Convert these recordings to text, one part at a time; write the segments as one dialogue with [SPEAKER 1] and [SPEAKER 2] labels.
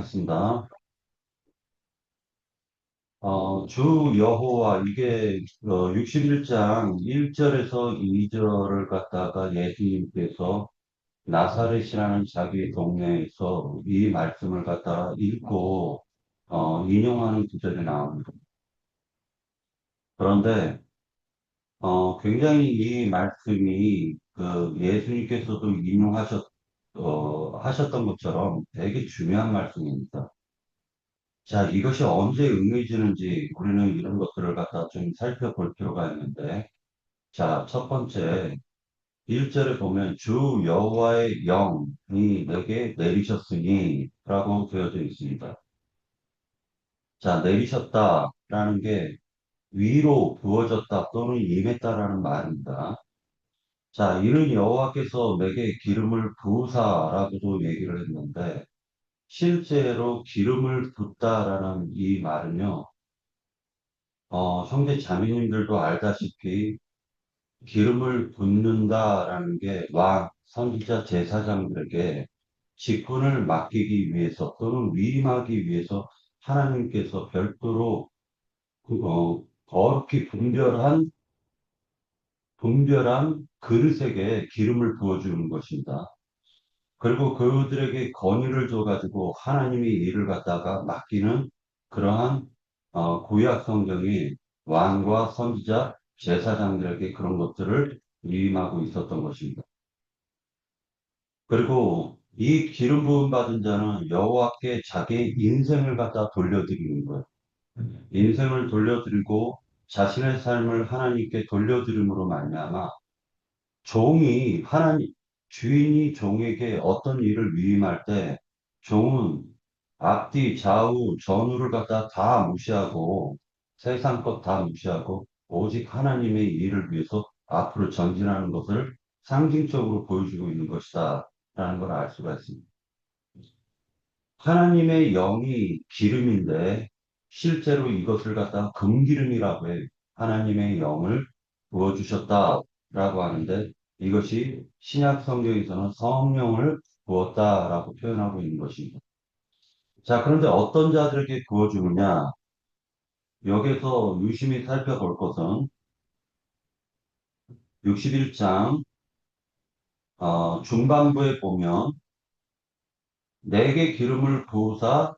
[SPEAKER 1] 하겠습니다. 주 여호와 이게 61장 1절에서 2절을 갖다가 예수님께서 나사렛이라는 자기 동네에서 이 말씀을 갖다가 읽고 인용하는 구절이 나옵니다. 그런데 굉장히 이 말씀이 그 예수님께서도 하셨던 것처럼 되게 중요한 말씀입니다. 자, 이것이 언제 응해지는지 우리는 이런 것들을 갖다 좀 살펴볼 필요가 있는데, 자, 첫 번째, 1절에 보면 주 여호와의 영이 내게 내리셨으니 라고 되어져 있습니다. 자, 내리셨다라는 게 위로 부어졌다 또는 임했다라는 말입니다. 자, 이는 여호와께서 내게 기름을 부으사라고도 얘기를 했는데, 실제로 기름을 붓다라는 이 말은요, 형제 자매님들도 알다시피 기름을 붓는다라는 게 왕, 선지자, 제사장들에게 직분을 맡기기 위해서 또는 위임하기 위해서 하나님께서 별도로 거룩히 분별한 그릇에게 기름을 부어주는 것입니다. 그리고 그들에게 권위를 줘가지고 하나님이 일을 갖다가 맡기는 그러한 구약 성경이 왕과 선지자, 제사장들에게 그런 것들을 위임하고 있었던 것입니다. 그리고 이 기름 부음 받은 자는 여호와께 자기의 인생을 갖다 돌려드리는 거예요. 인생을 돌려드리고 자신의 삶을 하나님께 돌려드림으로 말미암아 주인이 종에게 어떤 일을 위임할 때 종은 앞뒤 좌우 전후를 갖다 다 무시하고 세상 것 다 무시하고 오직 하나님의 일을 위해서 앞으로 전진하는 것을 상징적으로 보여주고 있는 것이다 라는 걸 알 수가 있습니다. 하나님의 영이 기름인데 실제로 이것을 갖다 금기름이라고 해요. 하나님의 영을 부어주셨다라고 하는데 이것이 신약 성경에서는 성령을 부었다라고 표현하고 있는 것입니다. 자, 그런데 어떤 자들에게 부어주느냐? 여기서 유심히 살펴볼 것은 61장 중반부에 보면 내게 기름을 부으사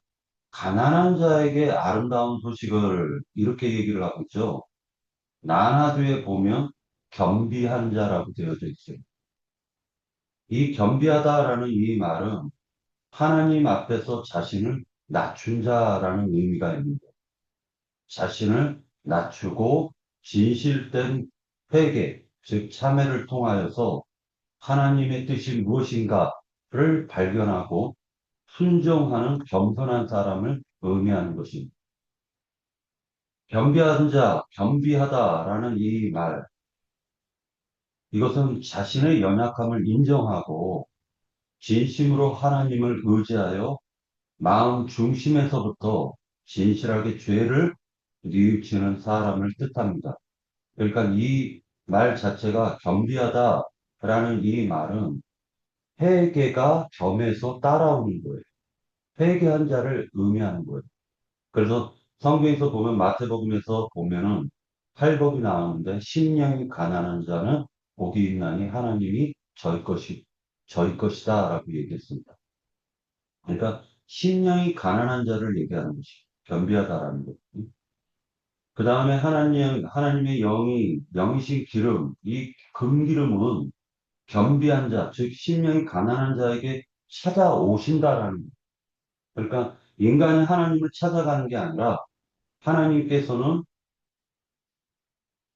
[SPEAKER 1] 가난한 자에게 아름다운 소식을 이렇게 얘기를 하고 있죠. 나나두에 보면 겸비한 자라고 되어져 있어요. 이 겸비하다라는 이 말은 하나님 앞에서 자신을 낮춘 자라는 의미가 있는데 자신을 낮추고 진실된 회개, 즉 참회를 통하여서 하나님의 뜻이 무엇인가를 발견하고 순종하는 겸손한 사람을 의미하는 것입니다. 겸비한 자, 겸비하다라는 이 말, 이것은 자신의 연약함을 인정하고 진심으로 하나님을 의지하여 마음 중심에서부터 진실하게 죄를 뉘우치는 사람을 뜻합니다. 그러니까 이 말 자체가 겸비하다라는 이 말은 회개가 겸해서 따라오는 거예요. 회개한 자를 의미하는 거예요. 그래서 성경에서 보면 마태복음에서 보면은 팔복이 나오는데 심령이 가난한 자는 복이 있나니 하나님이 저희 것이다라고 얘기했습니다. 그러니까 심령이 가난한 자를 얘기하는 것이 겸비하다라는 것. 그 다음에 하나님의 영이신 기름, 이 금기름은 겸비한 자, 즉 심령이 가난한 자에게 찾아오신다라는 것. 그러니까 인간이 하나님을 찾아가는 게 아니라 하나님께서는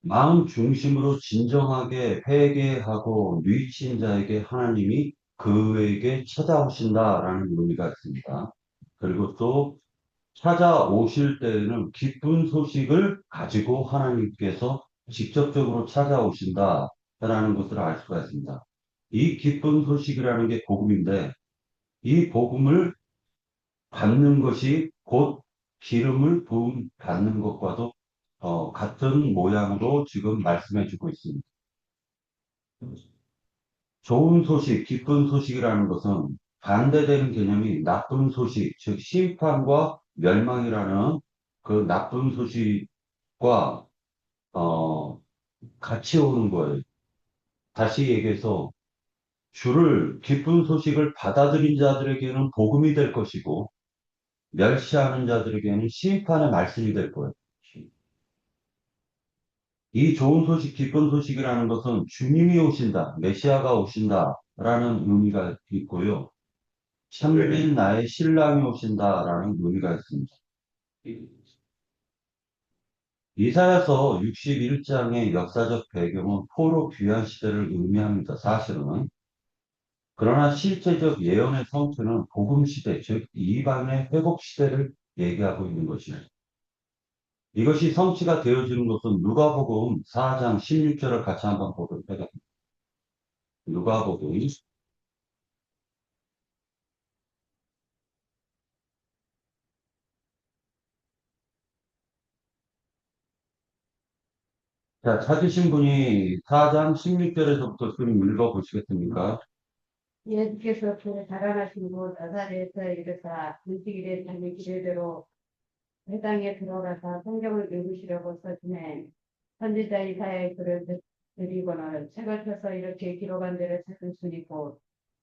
[SPEAKER 1] 마음 중심으로 진정하게 회개하고 뉘친 자에게 하나님이 그에게 찾아오신다라는 의미가 있습니다. 그리고 또 찾아오실 때에는 기쁜 소식을 가지고 하나님께서 직접적으로 찾아오신다라는 것을 알 수가 있습니다. 이 기쁜 소식이라는 게 복음인데 이 복음을 받는 것이 곧 기름을 부음 받는 것과도 같은 모양으로 지금 말씀해 주고 있습니다. 좋은 소식, 기쁜 소식이라는 것은 반대되는 개념이 나쁜 소식, 즉 심판과 멸망이라는 그 나쁜 소식과 어, 같이 오는 거예요. 다시 얘기해서 주를 기쁜 소식을 받아들인 자들에게는 복음이 될 것이고 멸시하는 자들에게는 심판의 말씀이 될 거예요. 이 좋은 소식, 기쁜 소식이라는 것은 주님이 오신다, 메시아가 오신다라는 의미가 있고요. 참된 나의 신랑이 오신다라는 의미가 있습니다. 이사야서 61장의 역사적 배경은 포로 귀환 시대를 의미합니다. 사실은. 그러나 실제적 예언의 성취는 복음 시대, 즉 이방의 회복 시대를 얘기하고 있는 것입니다. 이것이 성취가 되어지는 것은 누가복음 4장 16절을 같이 한번 보도록 하겠습니다. 누가복음. 자, 찾으신 분이 4장 16절에서부터 좀 읽어보시겠습니까?
[SPEAKER 2] 예수께서 그 자라나신 곳 나사렛에서 이르사 안식일에 자기 기례대로 회당에 들어가사 성경을 읽으시려고 서심해 선지자 이사야의 글을 드리고는 책을 펴서 이렇게 기록한 대로 찾으시니 곧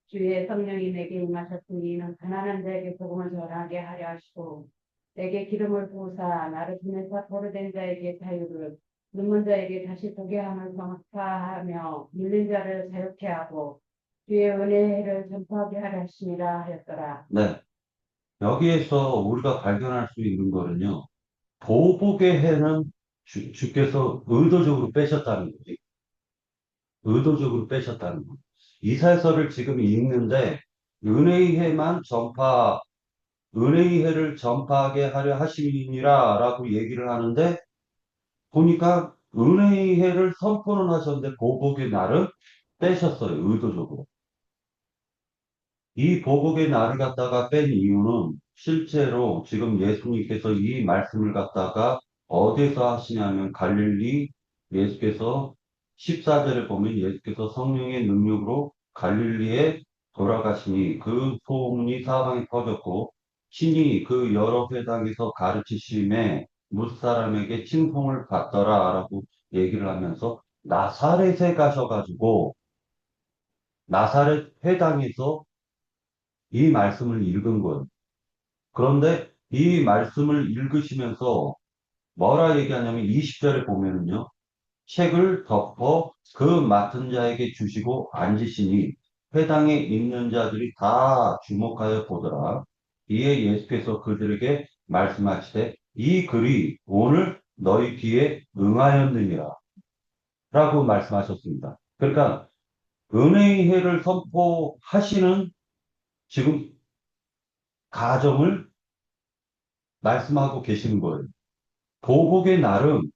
[SPEAKER 2] 주의 성령이 내게 임하셨으니 이는 가난한 자에게 복음을 전하게 하려 하시고 내게 기름을 부으사 나를 보내사 포로된 자에게 자유를 눈먼 자에게 다시 보게 함을 성사하며 밀린 자를 자유케 하고 주의 은혜를 전파하게 하려 하심이라 하였더라.
[SPEAKER 1] 네. 여기에서 우리가 발견할 수 있는 거는요. 보복의 해는 주께서 의도적으로 빼셨다는 거지. 의도적으로 빼셨다는 거. 이사야서를 지금 읽는데 은혜의 해만 은혜의 해를 전파하게 하려 하심이니라 라고 얘기를 하는데 보니까 은혜의 해를 선포는 하셨는데 보복의 날은 빼셨어요. 의도적으로. 이 보복의 날을 갖다가 뺀 이유는 실제로 지금 예수님께서 이 말씀을 갖다가 어디서 하시냐면 갈릴리 예수께서 14절에 보면 예수께서 성령의 능력으로 갈릴리에 돌아가시니 그 소문이 사방에 퍼졌고 신이 그 여러 회당에서 가르치심에 무사람에게 칭송을 받더라라고 얘기를 하면서 나사렛에 가셔가지고 나사렛 회당에서 이 말씀을 읽은 거예요. 그런데 이 말씀을 읽으시면서 뭐라 얘기하냐면 20절에 보면은요. 책을 덮어 그 맡은 자에게 주시고 앉으시니 회당에 있는 자들이 다 주목하여 보더라. 이에 예수께서 그들에게 말씀하시되 이 글이 오늘 너희 귀에 응하였느니라 라고 말씀하셨습니다. 그러니까 은혜의 해를 선포하시는 지금 가정을 말씀하고 계시는 거예요. 보복의 날은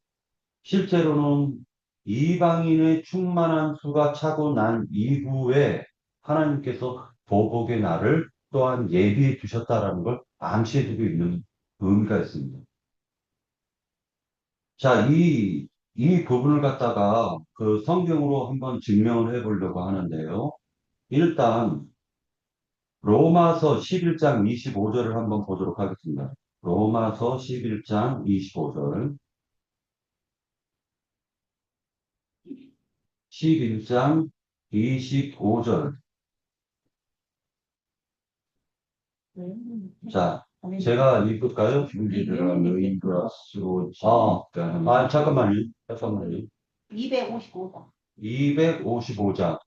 [SPEAKER 1] 실제로는 이방인의 충만한 수가 차고 난 이후에 하나님께서 보복의 날을 또한 예비해 두셨다라는 걸 암시해 두고 있는 의미가 있습니다. 자, 이 부분을 갖다가 그 성경으로 한번 증명을 해 보려고 하는데요. 일단 로마서 11장 25절을 한번 보도록 하겠습니다. 로마서 11장 25절. 11장 25절. 자, 제가 읽을까요? 준비를 너희가 쓰고 잠깐만요. 잠깐만요.
[SPEAKER 2] 255번.
[SPEAKER 1] 255장.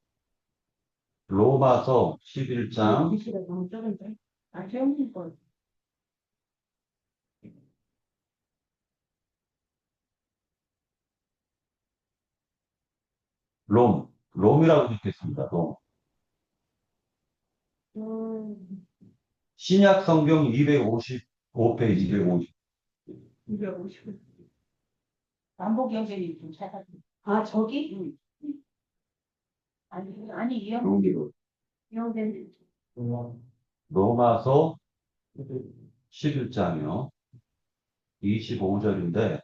[SPEAKER 1] 로마서 11장.
[SPEAKER 2] 글씨가 너무 적은데? 아, 세우신 거.
[SPEAKER 1] 롬이라고 적혀있습니다. 롬.
[SPEAKER 2] 음,
[SPEAKER 1] 신약 성경 255페이지, 250.
[SPEAKER 2] 255. 남북 영생이 좀 찾았어. 아, 저기? 응. 아니,
[SPEAKER 1] 여기로.
[SPEAKER 2] 이영된.
[SPEAKER 1] 로마서 11장이요. 25절인데,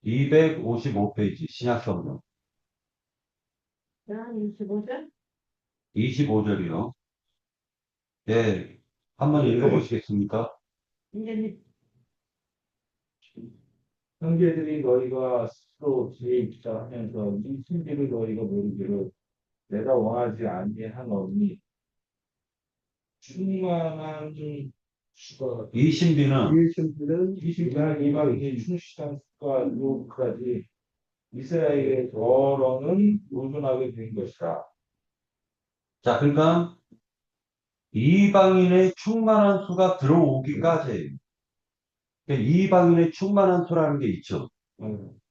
[SPEAKER 1] 255페이지, 신약 성경.
[SPEAKER 2] 25절?
[SPEAKER 1] 25절이요. 예, 한번 읽어보시겠습니까?
[SPEAKER 2] 이제
[SPEAKER 3] 형제들이 너희가 스스로 지혜있다 하면서 이 신비를 너희가 모르기를 내가 원하지 아니하노니 충만한 수가
[SPEAKER 1] 이 신비는
[SPEAKER 3] 이 신비는 이방인이 충실한 수가 요까지 이스라엘의 더러는 우둔하게 된 것이라.
[SPEAKER 1] 자, 그러니까 이방인의 충만한 수가 들어오기까지 그러니까 이방인의 충만한 수라는 게 있죠.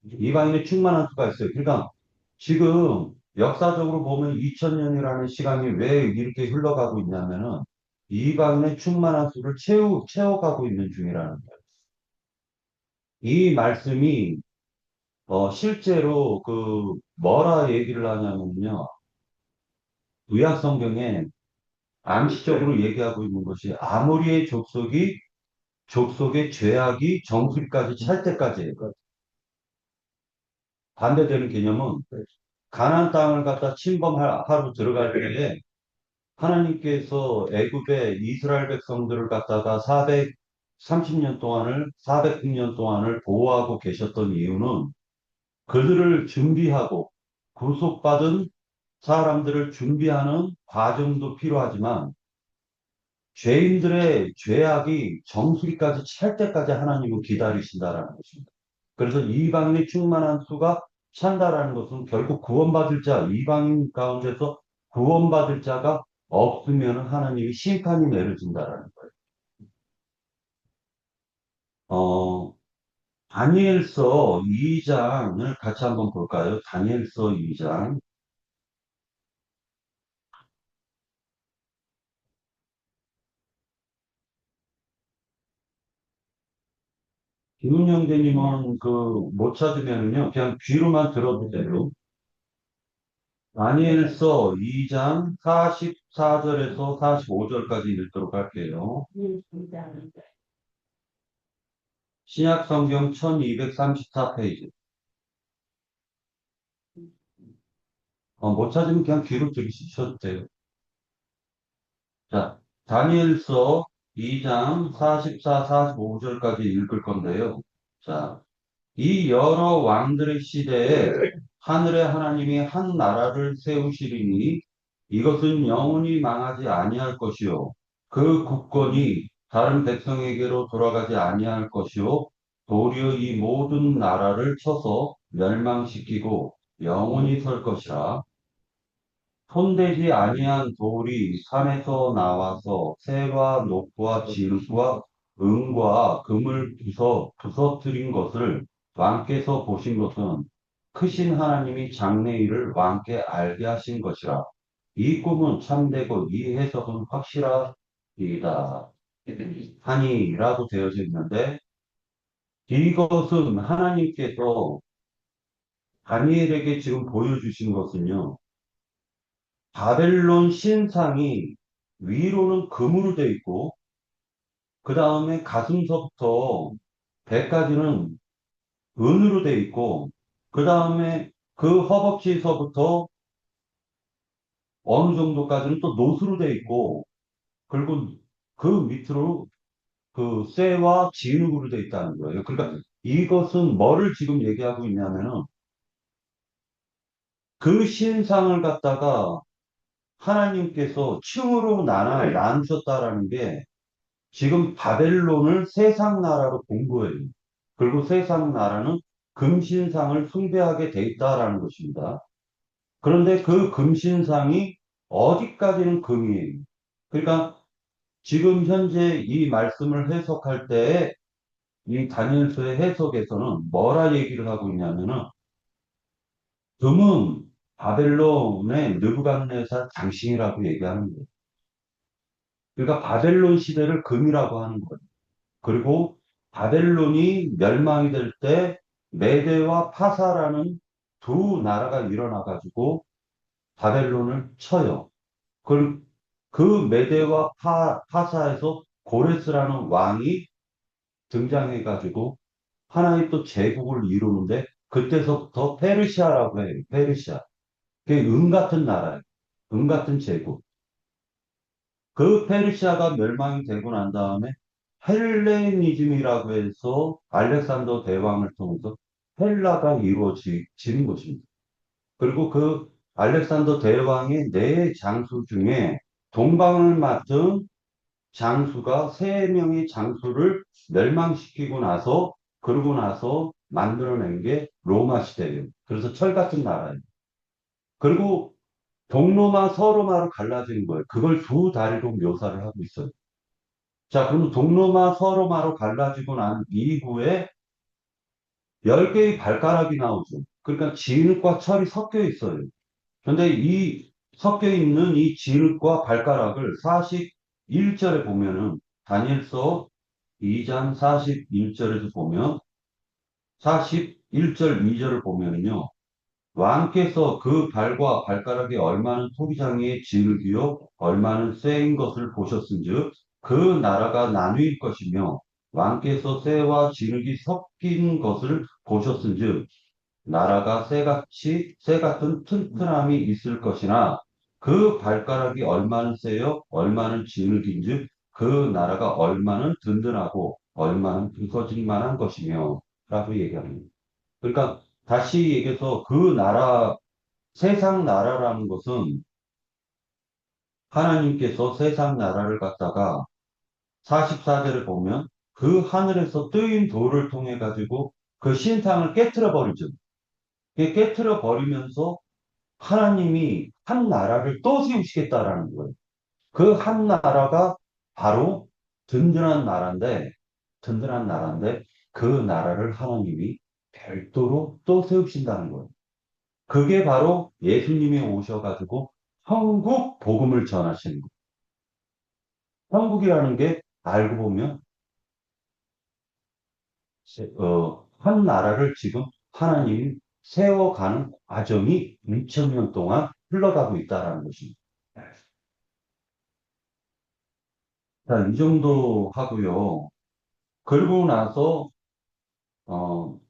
[SPEAKER 1] 이방인의 충만한 수가 있어요. 그러니까 지금 역사적으로 보면 2000년이라는 시간이 왜 이렇게 흘러가고 있냐면은 이방인의 충만한 수를 채워가고 있는 중이라는 거예요. 이 말씀이 실제로 뭐라 얘기를 하냐면요. 구약 성경에 암시적으로 얘기하고 있는 것이 아모리의 족속의 죄악이 정수리까지 찰 때까지예요. 반대되는 개념은 가나안 땅을 갖다 침범하러 들어갈 때에 하나님께서 애굽의 이스라엘 백성들을 갖다가 400년 동안을 보호하고 계셨던 이유는 그들을 준비하고 구속받은 사람들을 준비하는 과정도 필요하지만 죄인들의 죄악이 정수리까지 찰 때까지 하나님은 기다리신다라는 것입니다. 그래서 이방인의 충만한 수가 찬다라는 것은 결국 구원받을 자, 이방인 가운데서 구원받을 자가 없으면 하나님이 심판이 내려진다라는 거예요. 어, 다니엘서 2장을 같이 한번 볼까요? 다니엘서 2장. 김은영 형제님은 못 찾으면은요, 그냥 귀로만 들어도 돼요. 다니엘서 2장 44절에서 45절까지 읽도록 할게요. 신약 성경 1234페이지. 못 찾으면 그냥 귀로 들으셔도 돼요. 자, 다니엘서 2장 44, 45절까지 읽을 건데요. 자, 이 여러 왕들의 시대에 하늘의 하나님이 한 나라를 세우시리니 이것은 영원히 망하지 아니할 것이요. 그 국권이 다른 백성에게로 돌아가지 아니할 것이요. 도리어 이 모든 나라를 쳐서 멸망시키고 영원히 설 것이라. 손대지 아니한 돌이 산에서 나와서 새와 녹과 진과 은과 금을 부서뜨린 것을 왕께서 보신 것은 크신 하나님이 장래일을 왕께 알게 하신 것이라. 이 꿈은 참되고 이 해석은 확실하리이다. 하니라고 되어져 있는데 이것은 하나님께서 다니엘에게 지금 보여주신 것은요. 바벨론 신상이 위로는 금으로 되어 있고 그 다음에 가슴서부터 배까지는 은으로 되어 있고 그 다음에 그 허벅지에서부터 어느 정도까지는 또 노수로 되어 있고 그리고 그 밑으로 쇠와 진흙으로 되어 있다는 거예요. 그러니까 이것은 뭐를 지금 얘기하고 있냐면은 그 신상을 갖다가 하나님께서 층으로 나누셨다라는 게 지금 바벨론을 세상 나라로 본 거예요. 그리고 세상 나라는 금신상을 숭배하게 돼 있다라는 것입니다. 그런데 그 금신상이 어디까지는 금이에요. 그러니까 지금 현재 이 말씀을 해석할 때 이 다니엘서의 해석에서는 뭐라 얘기를 하고 있냐면은 금은 바벨론의 느부갓네살 장신이라고 얘기하는 거예요. 그러니까 바벨론 시대를 금이라고 하는 거예요. 그리고 바벨론이 멸망이 될 때 메대와 파사라는 두 나라가 일어나가지고 바벨론을 쳐요. 그 메대와 파사에서 고레스라는 왕이 등장해가지고 하나의 또 제국을 이루는데 그때서부터 페르시아라고 해요. 페르시아. 그게 은 같은 나라예요. 은 같은 제국. 그 페르시아가 멸망이 되고 난 다음에 헬레니즘이라고 해서 알렉산더 대왕을 통해서 헬라가 이루어지는 것입니다. 그리고 그 알렉산더 대왕의 네 장수 중에 동방을 맡은 장수가 세 명의 장수를 멸망시키고 나서 그러고 나서 만들어낸 게 로마 시대예요. 그래서 철 같은 나라예요. 그리고 동로마 서로마로 갈라지는 거예요. 그걸 두 다리로 묘사를 하고 있어요. 자, 그럼 동로마 서로마로 갈라지고 난 이후에 10개의 발가락이 나오죠. 그러니까 진흙과 철이 섞여 있어요. 근데 이 섞여 있는 이 진흙과 발가락을 41절에 보면은 다니엘서 2장 41절에서 보면 41절 2절을 보면은요. 왕께서 그 발과 발가락이 얼마는 토기장의 진흙이요 얼마는 쇠인 것을 보셨은즉 그 나라가 나누일 것이며 왕께서 쇠와 진흙이 섞인 것을 보셨은즉 나라가 쇠 같은 튼튼함이 있을 것이나 그 발가락이 얼마는 쇠요 얼마는 진흙인즉 그 나라가 얼마는 든든하고 얼마는 부서질 만한 것이며 라고 얘기합니다. 그러니까 다시 얘기해서 그 나라 세상 나라라는 것은 하나님께서 세상 나라를 갖다가 44절을 보면 그 하늘에서 뜨인 돌을 통해 가지고 그 신탕을 깨트려 버리죠. 깨트려 버리면서 하나님이 한 나라를 또 세우시겠다라는 거예요. 그 한 나라가 바로 든든한 나라인데 그 나라를 하나님이 별도로 또 세우신다는 거예요. 그게 바로 예수님이 오셔가지고 천국 복음을 전하시는 거예요. 천국이라는 게 알고 보면 한 나라를 지금 하나님이 세워가는 과정이 2000년 동안 흘러가고 있다라는 것입니다. 자, 이 정도 하고요. 그리고 나서 어,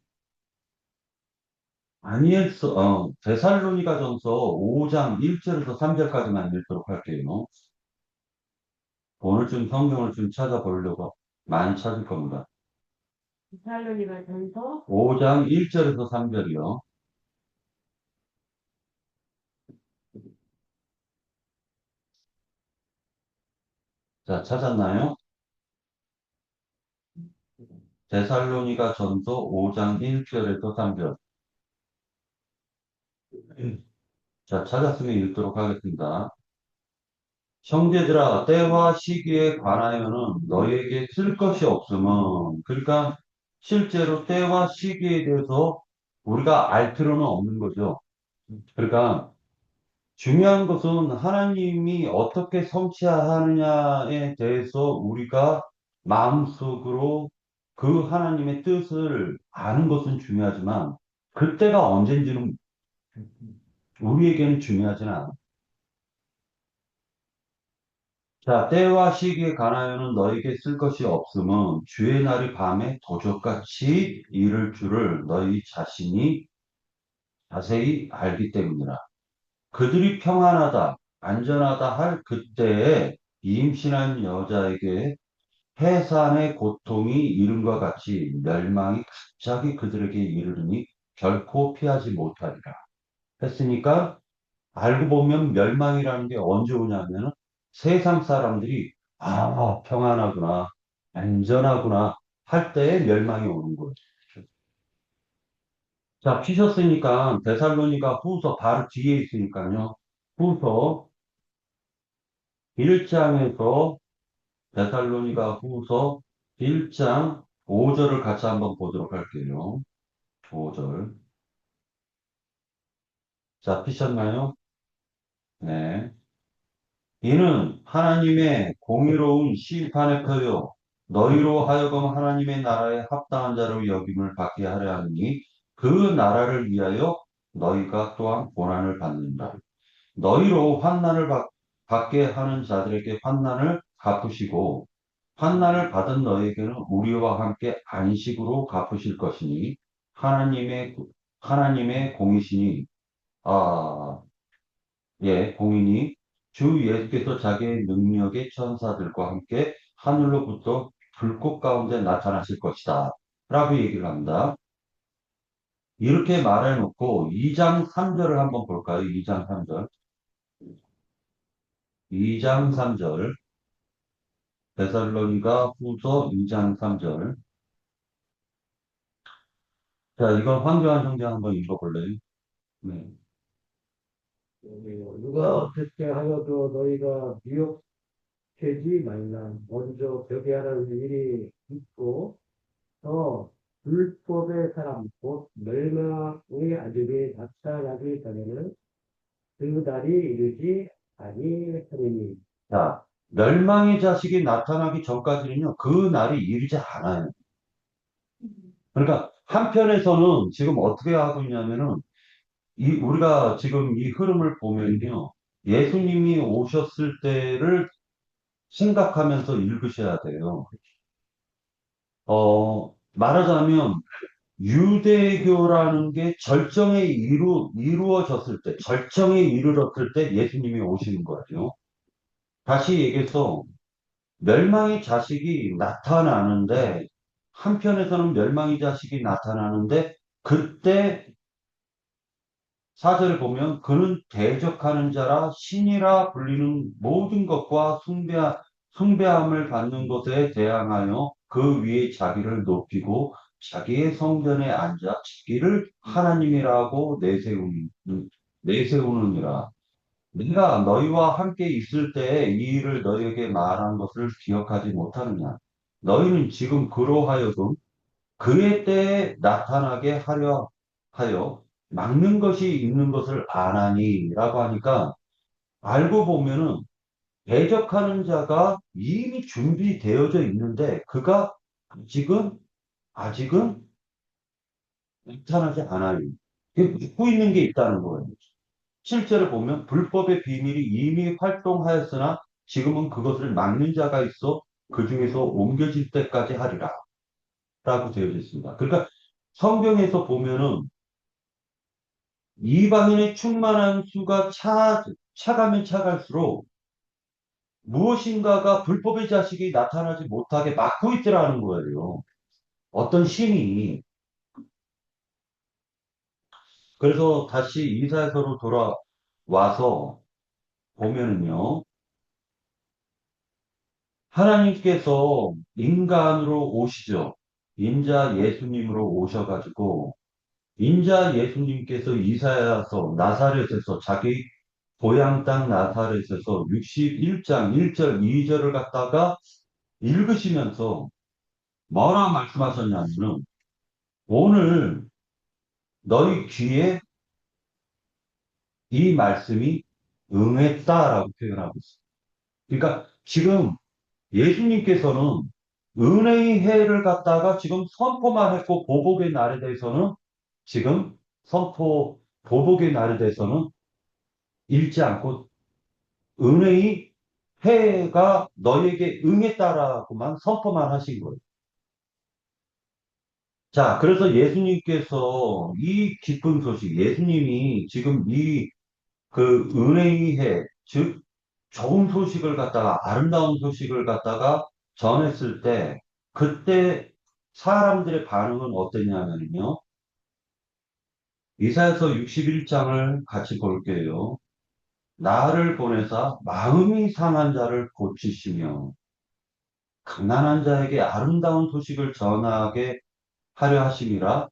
[SPEAKER 1] 데살로니가전서 5장 1절에서 3절까지만 읽도록 할게요. 오늘 좀 성경을 좀 찾아보려고 많이 찾을 겁니다.
[SPEAKER 2] 살로니가 전서
[SPEAKER 1] 5장 1절에서 3절이요. 자, 찾았나요? 데살로니가 전서 5장 1절에서 3절. 자, 찾았으면 읽도록 하겠습니다. 형제들아, 때와 시기에 관하여는 너희에게 쓸 것이 없음은, 그러니까 실제로 때와 시기에 대해서 우리가 알 필요는 없는 거죠. 그러니까 중요한 것은 하나님이 어떻게 성취하느냐에 대해서 우리가 마음속으로 그 하나님의 뜻을 아는 것은 중요하지만 그때가 언젠지는 우리에게는 중요하지는 않아. 자, 때와 시기에 관하여는 너에게 쓸 것이 없음은 주의 날이 밤에 도적같이 이를 줄을 너희 자신이 자세히 알기 때문이라. 그들이 평안하다, 안전하다 할 그때에 임신한 여자에게 해산의 고통이 이름과 같이 멸망이 갑자기 그들에게 이르르니 결코 피하지 못하리라. 했으니까 알고 보면 멸망이라는 게 언제 오냐면은 세상 사람들이 평안하구나, 안전하구나 할 때에 멸망이 오는 거예요. 자, 피셨으니까 데살로니가 후서 바로 뒤에 있으니까요. 후서 1장에서 데살로니가 후서 1장 5절을 같이 한번 보도록 할게요. 5절. 자, 피셨나요? 네. 이는 하나님의 공의로운 심판의 표요 너희로 하여금 하나님의 나라에 합당한 자로 여김을 받게 하려 하니 그 나라를 위하여 너희가 또한 고난을 받는다. 너희로 받게 하는 자들에게 환난을 갚으시고 환난을 받은 너희에게는 우리와 함께 안식으로 갚으실 것이니 하나님의 공이시니 아, 예, 공이니 주 예수께서 자기의 능력의 천사들과 함께 하늘로부터 불꽃 가운데 나타나실 것이다. 라고 얘기를 합니다. 이렇게 말해놓고 2장 3절을 한번 볼까요? 2장 3절. 2장 3절. 데살로니가 후서 2장 3절. 자, 이건 황교안 형제 한번 읽어볼래요? 네.
[SPEAKER 4] 누가 어떻게 하여도 너희가 미혹되지 말라. 먼저 벽에 하는 일이 있고 또 불법의 사람 곧 멸망의 아들이 나타나기 전에는 그 날이 이르지 아니하리니.
[SPEAKER 1] 자, 멸망의 자식이 나타나기 전까지는요, 그 날이 이르지 않아요. 그러니까 한편에서는 지금 어떻게 하고 있냐면은 우리가 지금 이 흐름을 보면요. 예수님이 오셨을 때를 생각하면서 읽으셔야 돼요. 말하자면 유대교라는 게 절정에 이루어졌을 때, 절정에 이르렀을 때 예수님이 오시는 거예요. 다시 얘기해서 멸망의 자식이 나타나는데 한편에서는 멸망의 자식이 나타나는데 그때 사절을 보면 그는 대적하는 자라 신이라 불리는 모든 것과 숭배함을 받는 것에 대항하여 그 위에 자기를 높이고 자기의 성전에 앉아 자기를 하나님이라고 내세우느니라. 내가 너희와 함께 있을 때 이 일을 너희에게 말한 것을 기억하지 못하느냐. 너희는 지금 그로 하여금 그의 때에 나타나게 하려 하여 막는 것이 있는 것을 아나니 라고 하니까 알고 보면은 대적하는 자가 이미 준비되어져 있는데 그가 아직은 나타나지 않아요. 믿고 있는 게 있다는 거예요. 실제로 보면 불법의 비밀이 이미 활동하였으나 지금은 그것을 막는 자가 있어 그 중에서 옮겨질 때까지 하리라 라고 되어져 있습니다. 그러니까 성경에서 보면은 이방인의 충만한 수가 차가면 차갈수록 무엇인가가 불법의 자식이 나타나지 못하게 막고 있더라는 거예요. 어떤 신이. 그래서 다시 이사야서로 돌아와서 보면은요. 하나님께서 인간으로 오시죠. 인자 예수님으로 오셔가지고 인자 예수님께서 이사야서 나사렛에서 자기 고향 땅 나사렛에서 61장 1절 2절을 갖다가 읽으시면서 뭐라 말씀하셨냐면은 오늘 너희 귀에 이 말씀이 응했다라고 표현하고 있어요. 그러니까 지금 예수님께서는 은혜의 해를 갖다가 지금 선포만 했고 보복의 날에 대해서는 지금 보복의 날에 대해서는 읽지 않고 은혜의 해가 너에게 응했다라고만 선포만 하신 거예요. 자, 그래서 예수님께서 이 기쁜 소식, 예수님이 지금 그 은혜의 해, 즉, 좋은 소식을 갖다가, 아름다운 소식을 갖다가 전했을 때, 그때 사람들의 반응은 어땠냐면요. 이사야서 61장을 같이 볼게요. 나를 보내사 마음이 상한 자를 고치시며, 가난한 자에게 아름다운 소식을 전하게 하려 하심이라.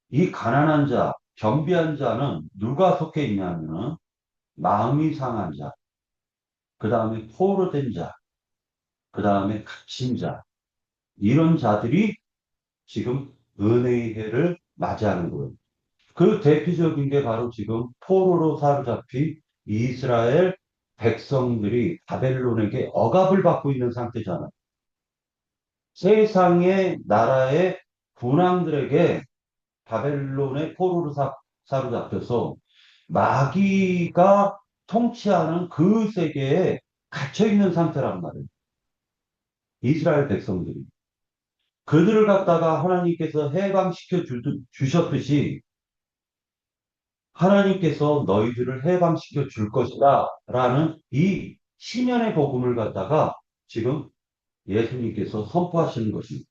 [SPEAKER 1] 이 가난한 자, 겸비한 자는 누가 속해 있냐면은 마음이 상한 자, 그 다음에 포로된 자, 그 다음에 갇힌 자, 이런 자들이 지금 은혜의 해를 맞이하는 거예요. 그 대표적인 게 바로 지금 포로로 사로잡힌 이스라엘 백성들이 바벨론에게 억압을 받고 있는 상태잖아요. 세상의 나라의 군왕들에게 바벨론의 포로로 사로잡혀서 마귀가 통치하는 그 세계에 갇혀 있는 상태란 말이에요. 이스라엘 백성들이. 그들을 갖다가 하나님께서 해방시켜 주셨듯이 하나님께서 너희들을 해방시켜 줄 것이다. 라는 이 신년의 복음을 갖다가 지금 예수님께서 선포하시는 것입니다.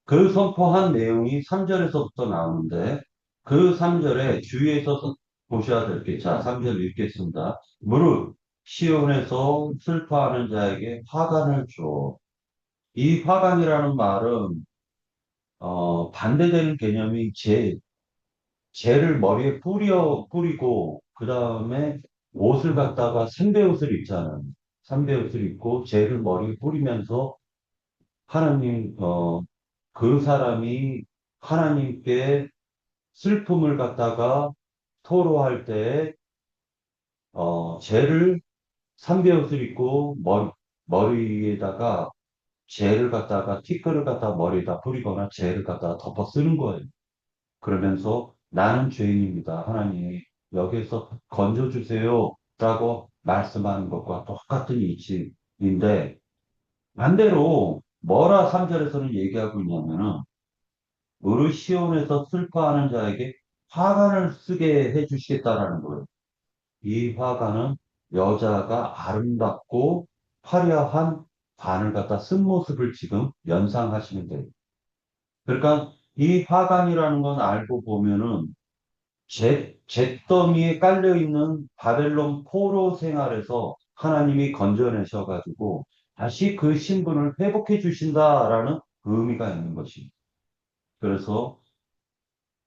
[SPEAKER 1] 그 선포한 내용이 3절에서부터 나오는데 그 3절에 주의해서 보셔야 될 게, 자, 3절 읽겠습니다. 무릇 시온에서 슬퍼하는 자에게 화관을 줘. 이 화관이라는 말은 반대되는 개념이 재를 머리에 뿌리고 그 다음에 옷을 갖다가 삼배옷을 입잖아요. 삼배옷을 입고 재를 머리에 뿌리면서 하나님 그 사람이 하나님께 슬픔을 갖다가 토로할 때 재를 삼배옷을 입고 머리에다가 재를 갖다가 티끌을 갖다가 머리에다 뿌리거나 재를 갖다가 덮어 쓰는 거예요. 그러면서 나는 죄인입니다. 하나님 여기에서 건져주세요. 라고 말씀하는 것과 똑같은 이치인데 반대로 뭐라 3절에서는 얘기하고 있냐면은 무릇 시온에서 슬퍼하는 자에게 화관을 쓰게 해주시겠다라는 거예요. 이 화관은 여자가 아름답고 화려한 관을 갖다 쓴 모습을 지금 연상하시면 돼요. 그러니까 이 화관이라는 건 알고 보면은 잿더미에 깔려있는 바벨론 포로 생활에서 하나님이 건져내셔가지고 다시 그 신분을 회복해 주신다라는 의미가 있는 것입니다. 그래서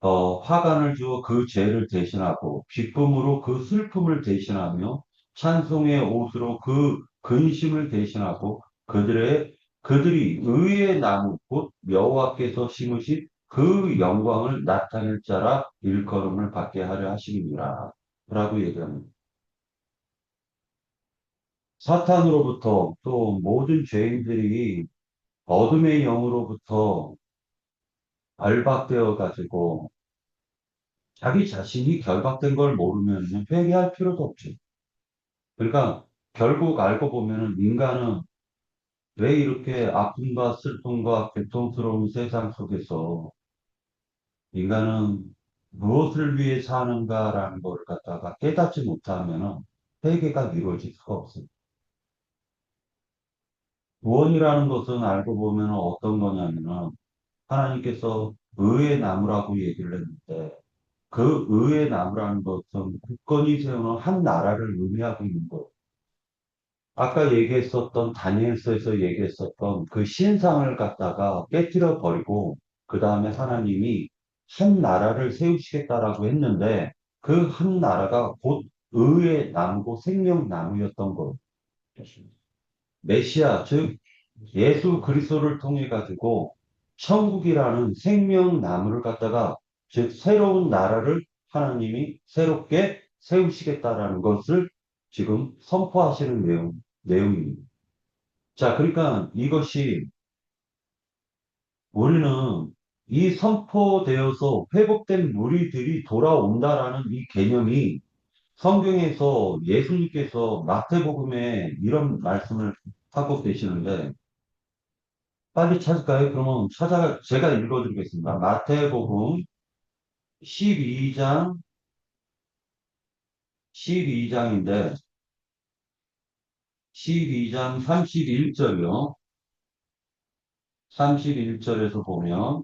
[SPEAKER 1] 화관을 주어 그 죄를 대신하고 기쁨으로 그 슬픔을 대신하며 찬송의 옷으로 그 근심을 대신하고 그들이 의의 나무 곧 여호와께서 심으신 그 영광을 나타낼 자라 일컬음을 받게 하려 하심이니라 라고 얘기합니다. 사탄으로부터 또 모든 죄인들이 어둠의 영으로부터 결박되어 가지고 자기 자신이 결박된 걸 모르면 회개할 필요도 없지. 그러니까 결국 알고 보면은 인간은 왜 이렇게 아픔과 슬픔과 고통스러운 세상 속에서 인간은 무엇을 위해 사는가라는 걸 갖다가 깨닫지 못하면은 회개가 이루어질 수가 없어요. 구원이라는 것은 알고 보면 어떤 거냐면은 하나님께서 의의 나무라고 얘기를 했는데 그 의의 나무라는 것은 굳건히 세우는 한 나라를 의미하고 있는 거예요. 아까 얘기했었던 다니엘서에서 얘기했었던 그 신상을 갖다가 깨뜨려 버리고 그 다음에 하나님이 한 나라를 세우시겠다라고 했는데 그 한 나라가 곧 의의 나무고 생명 나무였던 거예요. 메시아 즉 예수 그리스도를 통해 가지고 천국이라는 생명 나무를 갖다가 즉 새로운 나라를 하나님이 새롭게 세우시겠다라는 것을 지금 선포하시는 내용입니다. 자, 그러니까 이것이 우리는 이 선포되어서 회복된 무리들이 돌아온다라는 이 개념이 성경에서 예수님께서 마태복음에 이런 말씀을 하고 계시는데 빨리 찾을까요? 그러면 제가 읽어드리겠습니다. 마태복음 12장, 12장인데, 12장 31절이요. 31절에서 보면,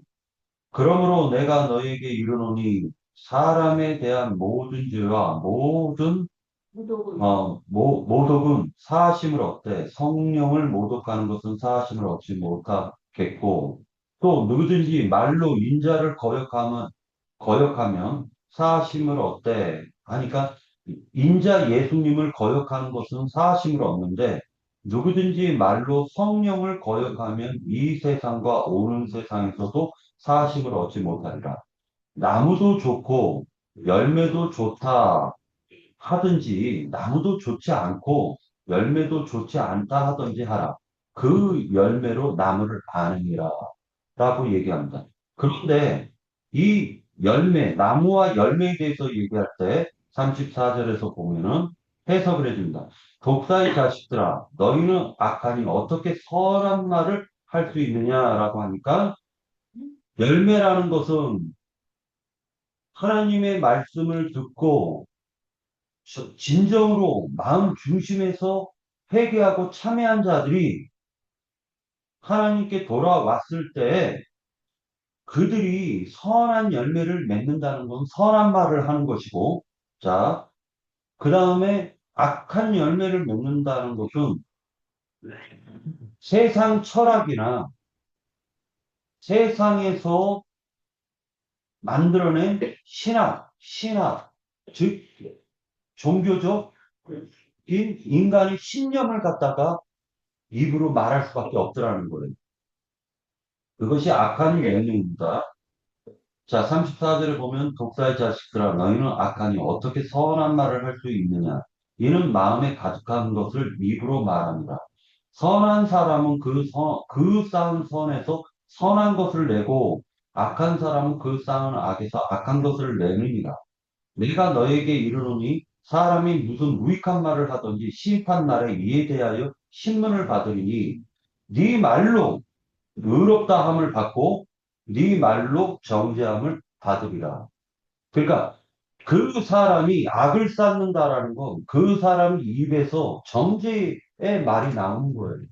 [SPEAKER 1] 그러므로 내가 너에게 이르노니, 사람에 대한 모든 죄와 모든
[SPEAKER 2] 무독은
[SPEAKER 1] 모독은 사하심을 얻되 성령을 모독하는 것은 사하심을 얻지 못하겠고 또 누구든지 말로 인자를 거역하면 사하심을 얻되 하니까 인자 예수님을 거역하는 것은 사하심을 얻는데 누구든지 말로 성령을 거역하면 이 세상과 오는 세상에서도 사하심을 얻지 못하리라. 나무도 좋고 열매도 좋다 하든지 나무도 좋지 않고 열매도 좋지 않다 하든지 하라. 그 열매로 나무를 아느니라. 라고 얘기합니다. 그런데 이 열매, 나무와 열매에 대해서 얘기할 때 34절에서 보면은 해석을 해줍니다. 독사의 자식들아, 너희는 악하니 어떻게 선한 말을 할 수 있느냐라고 하니까 열매라는 것은 하나님의 말씀을 듣고 진정으로 마음 중심에서 회개하고 참회한 자들이 하나님께 돌아왔을 때 그들이 선한 열매를 맺는다는 건 선한 말을 하는 것이고, 자, 그 다음에 악한 열매를 맺는다는 것은 세상 철학이나 세상에서 만들어낸 신학, 즉, 종교적인 인간의 신념을 갖다가 입으로 말할 수밖에 없더라는 거예요. 그것이 악한 열매입니다. 자, 34절에 보면 독사의 자식들아 너희는 악하니 어떻게 선한 말을 할 수 있느냐? 이는 마음에 가득한 것을 입으로 말합니다. 선한 사람은 그 쌓은 선에서 선한 것을 내고 악한 사람은 그 쌓은 악에서 악한 것을 내느니라. 내가 너에게 이르노니 사람이 무슨 무익한 말을 하든지 심판 날에 이에 대하여 신문을 받으리니 네 말로 의롭다 함을 받고 네 말로 정죄함을 받으리라. 그러니까 그 사람이 악을 쌓는다라는 건 그 사람 입에서 정죄의 말이 나오는 거예요.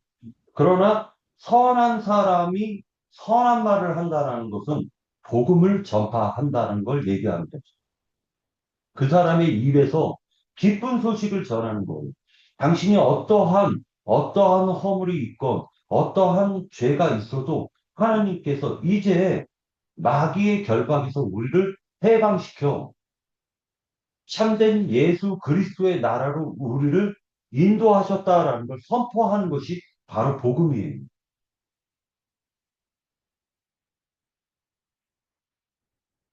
[SPEAKER 1] 그러나 선한 사람이 선한 말을 한다라는 것은 복음을 전파한다는 걸 얘기하는 거죠. 그 사람의 입에서 기쁜 소식을 전하는 거예요. 당신이 어떠한 허물이 있건, 어떠한 죄가 있어도 하나님께서 이제 마귀의 결박에서 우리를 해방시켜 참된 예수 그리스도의 나라로 우리를 인도하셨다라는 걸 선포하는 것이 바로 복음이에요.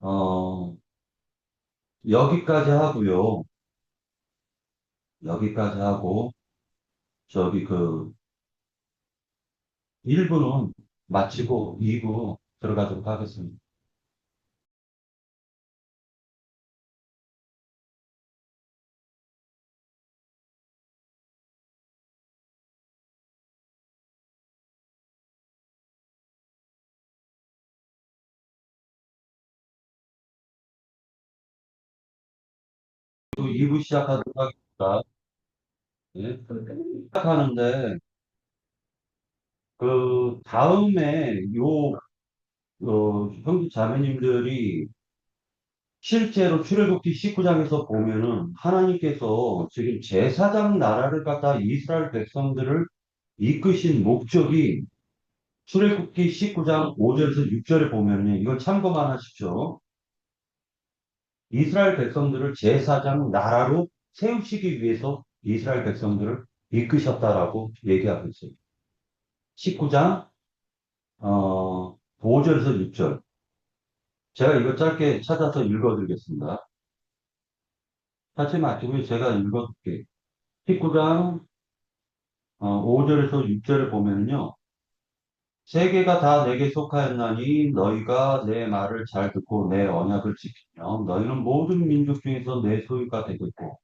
[SPEAKER 1] 어, 여기까지 하고요. 여기까지 하고, 저기 그 1부는 마치고 2부 들어가도록 하겠습니다. 또 2부 시작하도록 하겠습니다. 예? 시작하는데, 그 다음에 형제 자매님들이 실제로 출애굽기 19장에서 보면은 하나님께서 지금 제사장 나라를 갖다 이스라엘 백성들을 이끄신 목적이 출애굽기 19장 5절에서 6절에 보면은 이걸 참고만 하십시오. 이스라엘 백성들을 제사장 나라로 세우시기 위해서 이스라엘 백성들을 이끄셨다라고 얘기하고 있어요. 19장 5절에서 6절. 제가 이거 짧게 찾아서 읽어드리겠습니다. 같이 마치고 제가 읽어드릴게요. 19장 5절에서 6절에 보면요. 세계가 다 내게 속하였나니 너희가 내 말을 잘 듣고 내 언약을 지키며 너희는 모든 민족 중에서 내 소유가 되겠고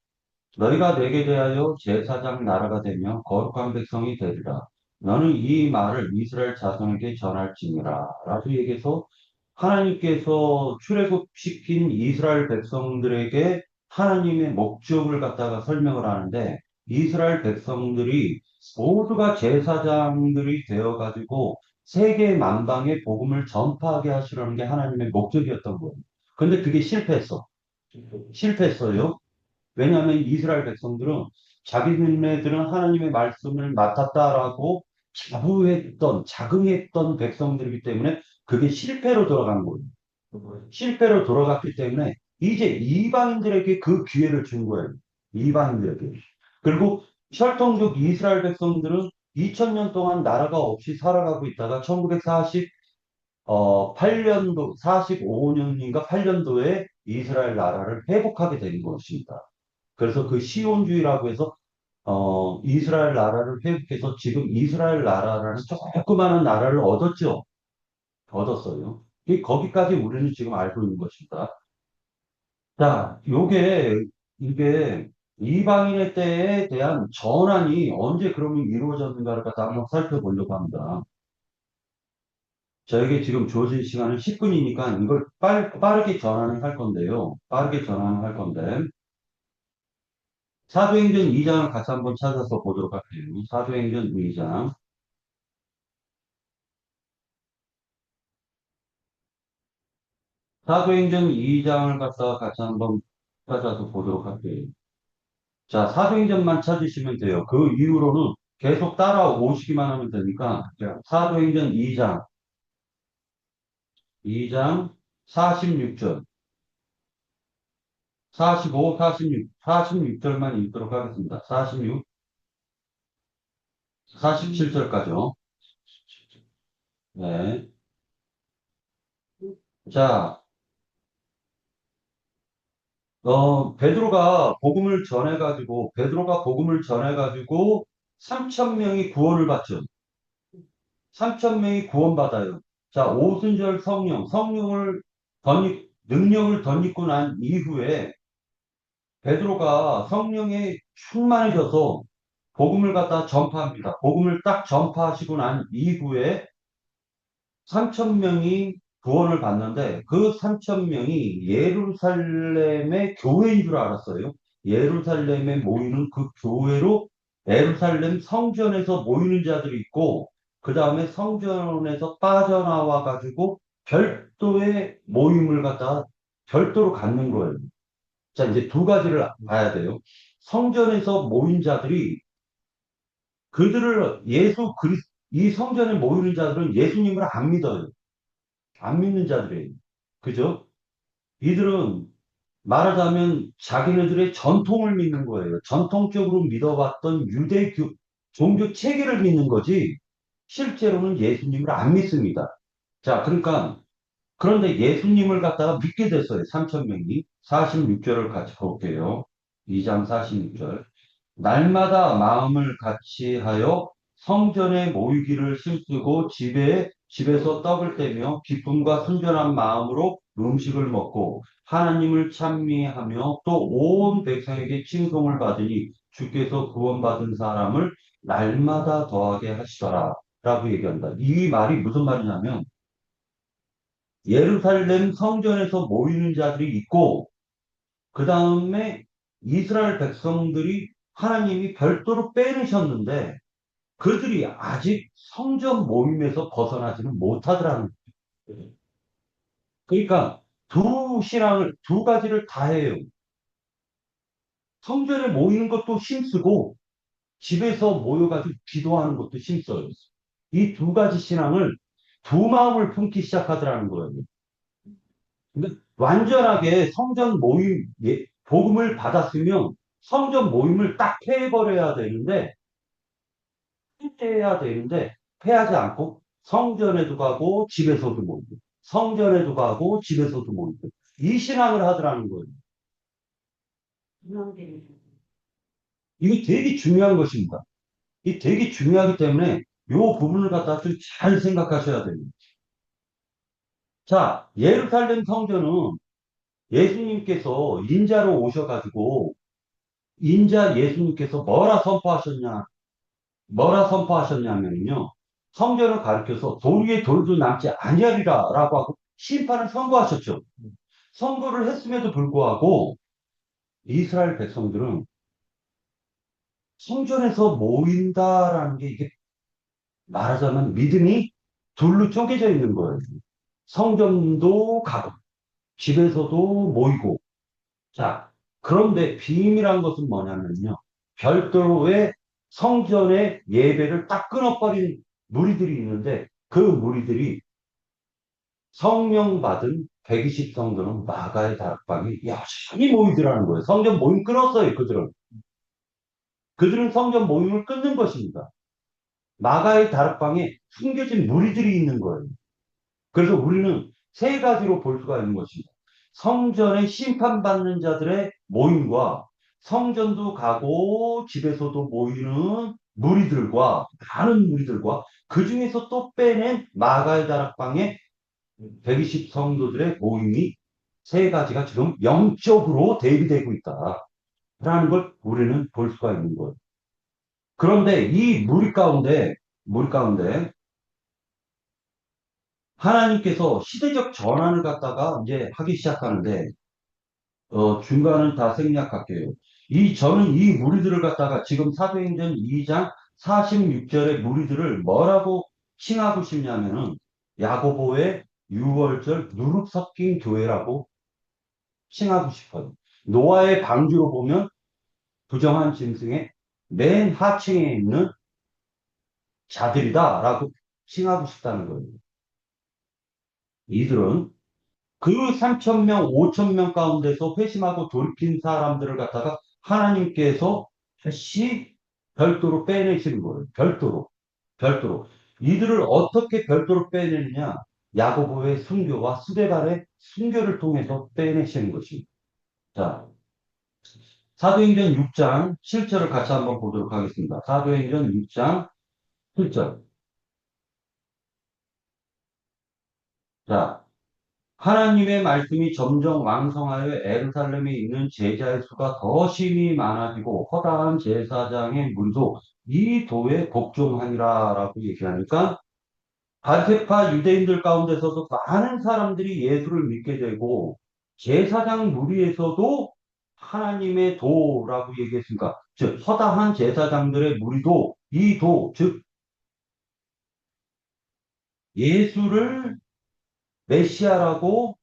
[SPEAKER 1] 너희가 내게 대하여 제사장 나라가 되며 거룩한 백성이 되리라. 너는 이 말을 이스라엘 자손에게 전할지니라. 라고 얘기해서 하나님께서 출애굽시킨 이스라엘 백성들에게 하나님의 목적을 갖다가 설명을 하는데 이스라엘 백성들이 모두가 제사장들이 되어가지고 세계 만방에 복음을 전파하게 하시려는 게 하나님의 목적이었던 거예요. 근데 그게 실패했어요. 왜냐하면 이스라엘 백성들은 자기네들은 하나님의 말씀을 맡았다라고 자긍했던 백성들이기 때문에 그게 실패로 돌아간 거예요. 실패로 돌아갔기 때문에 이제 이방인들에게 그 기회를 준 거예요. 이방인들에게. 그리고 혈통적 이스라엘 백성들은 2000년 동안 나라가 없이 살아가고 있다가 1948년도, 45년인가 8년도에 이스라엘 나라를 회복하게 된 것입니다. 그래서 그 시온주의라고 해서 이스라엘 나라를 회복해서 지금 이스라엘 나라라는 조그마한 나라를 얻었죠. 얻었어요. 거기까지 우리는 지금 알고 있는 것입니다. 자, 이게 이방인의 때에 대한 전환이 언제 그러면 이루어졌는가를 갖다 한번 살펴보려고 합니다. 저에게 지금 주어진 시간은 10분이니까 이걸 빠르게 전환을 할 건데요. 빠르게 전환을 할 건데, 사도행전 2장을 같이 한번 찾아서 보도록 할게요. 사도행전 2장. 사도행전 2장을 갖다가 같이 한번 찾아서 보도록 할게요. 자, 사도행전만 찾으시면 돼요. 그 이후로는 계속 따라오시기만 하면 되니까, 사도행전 2장 46절, 45, 46절만 읽도록 하겠습니다. 46, 47절까지요. 네. 자, 베드로가 복음을 전해가지고 3천 명이 구원을 받죠. 3천 명이 구원받아요. 자, 오순절 능력을 덧입고 난 이후에 베드로가 성령에 충만해져서 복음을 갖다 전파합니다. 복음을 딱 전파하시고 난 이후에 3천 명이 구원을 받는데 그 3천 명이 예루살렘의 교회인 줄 알았어요. 예루살렘에 모이는 그 교회로 예루살렘 성전에서 모이는 자들이 있고 그 다음에 성전에서 빠져나와 가지고 별도의 모임을 갖다가 별도로 갖는 거예요. 자, 이제 두 가지를 봐야 돼요. 성전에서 모인 자들이 그들을 이 성전에 모이는 자들은 예수님을 안 믿어요. 안 믿는 자들이에요. 그죠? 이들은 말하자면 자기네들의 전통을 믿는 거예요. 전통적으로 믿어왔던 종교 체계를 믿는 거지, 실제로는 예수님을 안 믿습니다. 자, 그러니까, 그런데 예수님을 갖다가 믿게 됐어요. 3천 명이. 46절을 같이 볼게요. 2장 46절. 날마다 마음을 같이하여 성전에 모이기를 힘쓰고 집에서 떡을 떼며 기쁨과 순전한 마음으로 음식을 먹고 하나님을 찬미하며 또 온 백성에게 칭송을 받으니 주께서 구원받은 사람을 날마다 더하게 하시더라 라고 얘기한다. 이 말이 무슨 말이냐면 예루살렘 성전에서 모이는 자들이 있고 그 다음에 이스라엘 백성들이 하나님이 별도로 빼내셨는데 그들이 아직 성전 모임에서 벗어나지는 못하더라는 거예요. 그러니까 두 가지를 다 해요. 성전에 모이는 것도 힘쓰고 집에서 모여가지고 기도하는 것도 힘써요. 이 두 가지 신앙을 두 마음을 품기 시작하더라는 거예요. 근데 완전하게 복음을 받았으면 성전 모임을 딱 폐해버려야 되는데, 폐해야 되는데, 폐하지 않고 성전에도 가고 집에서도 모이고, 성전에도 가고 집에서도 모이고, 이 신앙을 하더라는 거예요.
[SPEAKER 2] 이놈들이.
[SPEAKER 1] 이게 되게 중요한 것입니다. 이 되게 중요하기 때문에 이 부분을 갖다 좀 잘 생각하셔야 됩니다. 자, 예루살렘 성전은 예수님께서 인자로 오셔가지고 인자 예수님께서 뭐라 선포하셨냐면요. 성전을 가리켜서 돌 위에 돌도 남지 아니하리라 라고 하고 심판을 선고하셨죠. 선고를 했음에도 불구하고 이스라엘 백성들은 성전에서 모인다라는 게 이게 말하자면 믿음이 둘로 쪼개져 있는 거예요. 성전도 가고 집에서도 모이고 자, 그런데 비밀한 것은 뭐냐면요. 별도의 성전의 예배를 딱 끊어버린 무리들이 있는데 그 무리들이 성령 받은 120 성도는 마가의 다락방에 여전히 모이더라는 거예요. 성전 모임 끊었어요, 그들은. 그들은 성전 모임을 끊는 것입니다. 마가의 다락방에 숨겨진 무리들이 있는 거예요. 그래서 우리는 세 가지로 볼 수가 있는 것입니다. 성전에 심판받는 자들의 모임과 성전도 가고 집에서도 모이는 많은 무리들과 그 중에서 또 빼낸 마가의 다락방의 120 성도들의 모임이 세 가지가 지금 영적으로 대비되고 있다라는 걸 우리는 볼 수가 있는 거예요. 그런데 이 무리 가운데 하나님께서 시대적 전환을 갖다가 이제 하기 시작하는데, 중간은 다 생략할게요. 저는 이 무리들을 갖다가 지금 사도행전 2장 46절의 무리들을 뭐라고 칭하고 싶냐면은, 야고보의 유월절 누룩 섞인 교회라고 칭하고 싶어요. 노아의 방주로 보면 부정한 짐승의 맨 하층에 있는 자들이다라고 칭하고 싶다는 거예요. 이들은 그 3천 명, 5천 명 가운데서 회심하고 돌이킨 사람들을 갖다가 하나님께서 다시 별도로 빼내시는 거예요. 별도로. 별도로. 이들을 어떻게 별도로 빼내느냐? 야고보의 순교와 스데반의 순교를 통해서 빼내시는 것입니다. 자, 사도행전 6장 7절을 같이 한번 보도록 하겠습니다. 사도행전 6장 7절. 자, 하나님의 말씀이 점점 왕성하여 에루살렘에 있는 제자의 수가 더 심히 많아지고 허다한 제사장의 무리도 이 도에 복종하니라라고 얘기하니까 바세파 유대인들 가운데서도 많은 사람들이 예수를 믿게 되고 제사장 무리에서도 하나님의 도라고 얘기했으니까 즉 허다한 제사장들의 무리도 이 도, 즉 예수를 메시아라고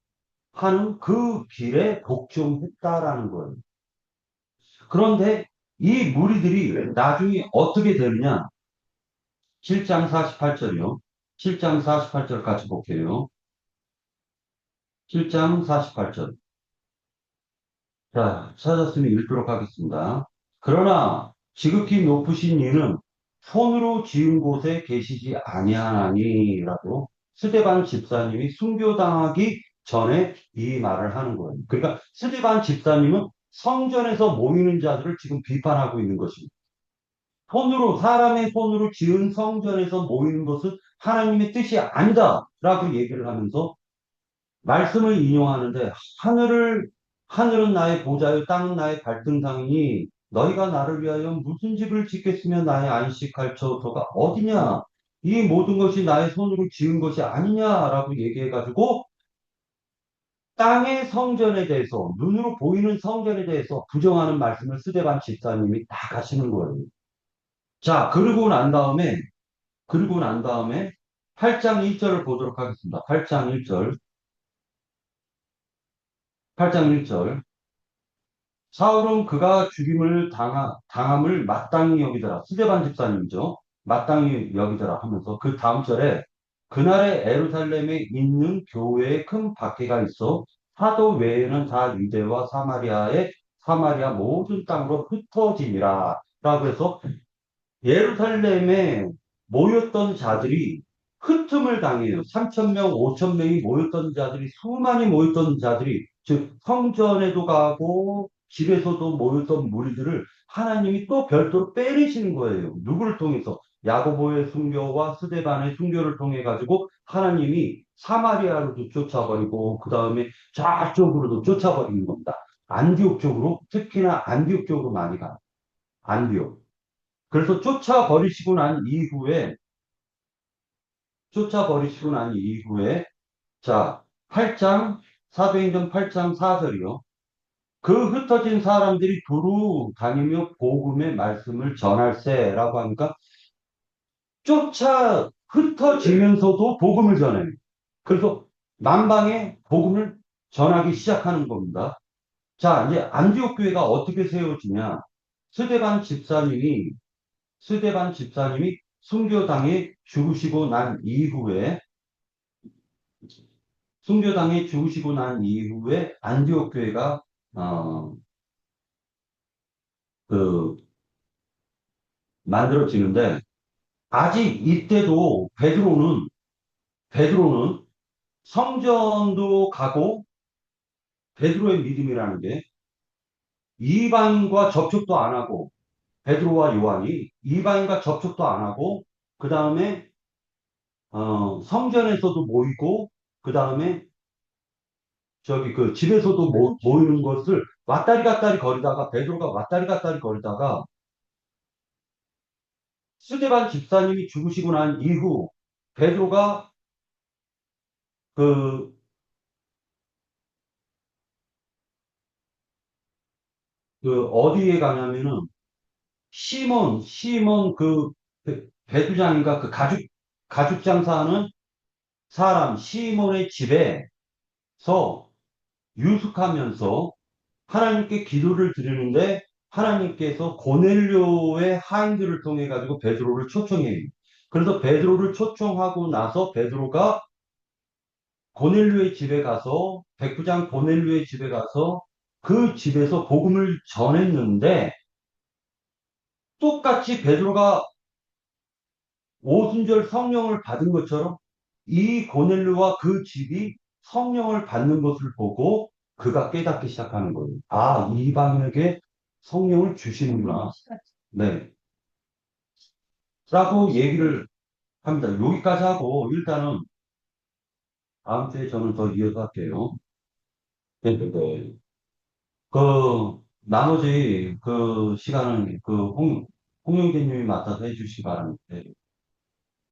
[SPEAKER 1] 하는 그 길에 복종했다라는 거예요. 그런데 이 무리들이 나중에 어떻게 되느냐? 7장 48절이요. 7장 48절 같이 볼게요. 7장 48절. 자, 찾았으면 읽도록 하겠습니다. 그러나 지극히 높으신 이는 손으로 지은 곳에 계시지 아니하나니라고 스데반 집사님이 순교당하기 전에 이 말을 하는 거예요. 그러니까 스데반 집사님은 성전에서 모이는 자들을 지금 비판하고 있는 것입니다. 사람의 손으로 지은 성전에서 모이는 것은 하나님의 뜻이 아니다라고 얘기를 하면서 말씀을 인용하는데 하늘은 나의 보좌요 땅은 나의 발등상이니 너희가 나를 위하여 무슨 집을 짓겠으며 나의 안식할 처소가 어디냐 이 모든 것이 나의 손으로 지은 것이 아니냐라고 얘기해가지고 땅의 성전에 대해서 눈으로 보이는 성전에 대해서 부정하는 말씀을 스데반 집사님이 다 하시는 거예요. 자, 그리고 난 다음에 8장 1절을 보도록 하겠습니다. 8장 1절. 8장 1절. 사울은 그가 죽임을 당함을 마땅히 여기더라. 스데반 집사님이죠. 마땅히 여기더라 하면서 그 다음 절에 그날에 에루살렘에 있는 교회에 큰 박해가 있어 사도 외에는 다 유대와 사마리아 모든 땅으로 흩어짐이라. 라고 해서 예루살렘에 모였던 자들이 흩음을 당해요. 3천 명, 5천 명이 모였던 자들이, 수많이 모였던 자들이, 즉, 성전에도 가고, 집에서도 모였던 무리들을 하나님이 또 별도로 빼내시는 거예요. 누구를 통해서? 야고보의 순교와 스데반의 순교를 통해 가지고 하나님이 사마리아로도 쫓아버리고, 그 다음에 저쪽으로도 쫓아버리는 겁니다. 안디옥 쪽으로, 특히나 안디옥 쪽으로 많이 가요. 안디옥. 그래서 쫓아버리시고 난 이후에, 자, 8장, 사도행전 8장 4절이요. 그 흩어진 사람들이 두루 다니며 복음의 말씀을 전할세라고 하니까 흩어지면서도 복음을 전해요. 그래서 만방에 복음을 전하기 시작하는 겁니다. 자, 이제 안디옥 교회가 어떻게 세워지냐? 스데반 집사님이 순교당에 죽으시고 난 이후에 안디옥 교회가 어, 그 만들어지는데 아직 이때도 베드로는 성전도 가고 베드로의 믿음이라는 게 이방인과 접촉도 안 하고 베드로와 요한이 이방인과 접촉도 안 하고 그 다음에 성전에서도 모이고 그 다음에 저기 그 집에서도 모이는 것을 왔다리 갔다리 거리다가 베드로가 왔다리 갔다리 거리다가 스데반 집사님이 죽으시고 난 이후 베드로가 그, 어디에 가냐면은, 시몬 배두장인가 그 가죽 장사하는 사람, 시몬의 집에서 유숙하면서 하나님께 기도를 드리는데, 하나님께서 고넬료의 하인들을 통해 가지고 베드로를 초청해요. 그래서 베드로를 초청하고 나서 베드로가 고넬료의 집에 가서 백부장 고넬료의 집에 가서 그 집에서 복음을 전했는데 똑같이 베드로가 오순절 성령을 받은 것처럼 이 고넬료와 그 집이 성령을 받는 것을 보고 그가 깨닫기 시작하는 거예요. 아, 이방인에게 성령을 주시는구나. 네. 라고 얘기를 합니다. 여기까지 하고 일단은 다음 주에 저는 더 이어서 할게요. 네, 네, 네. 나머지 시간은 홍영재님이 맡아서 해주시기 바랍니다. 네.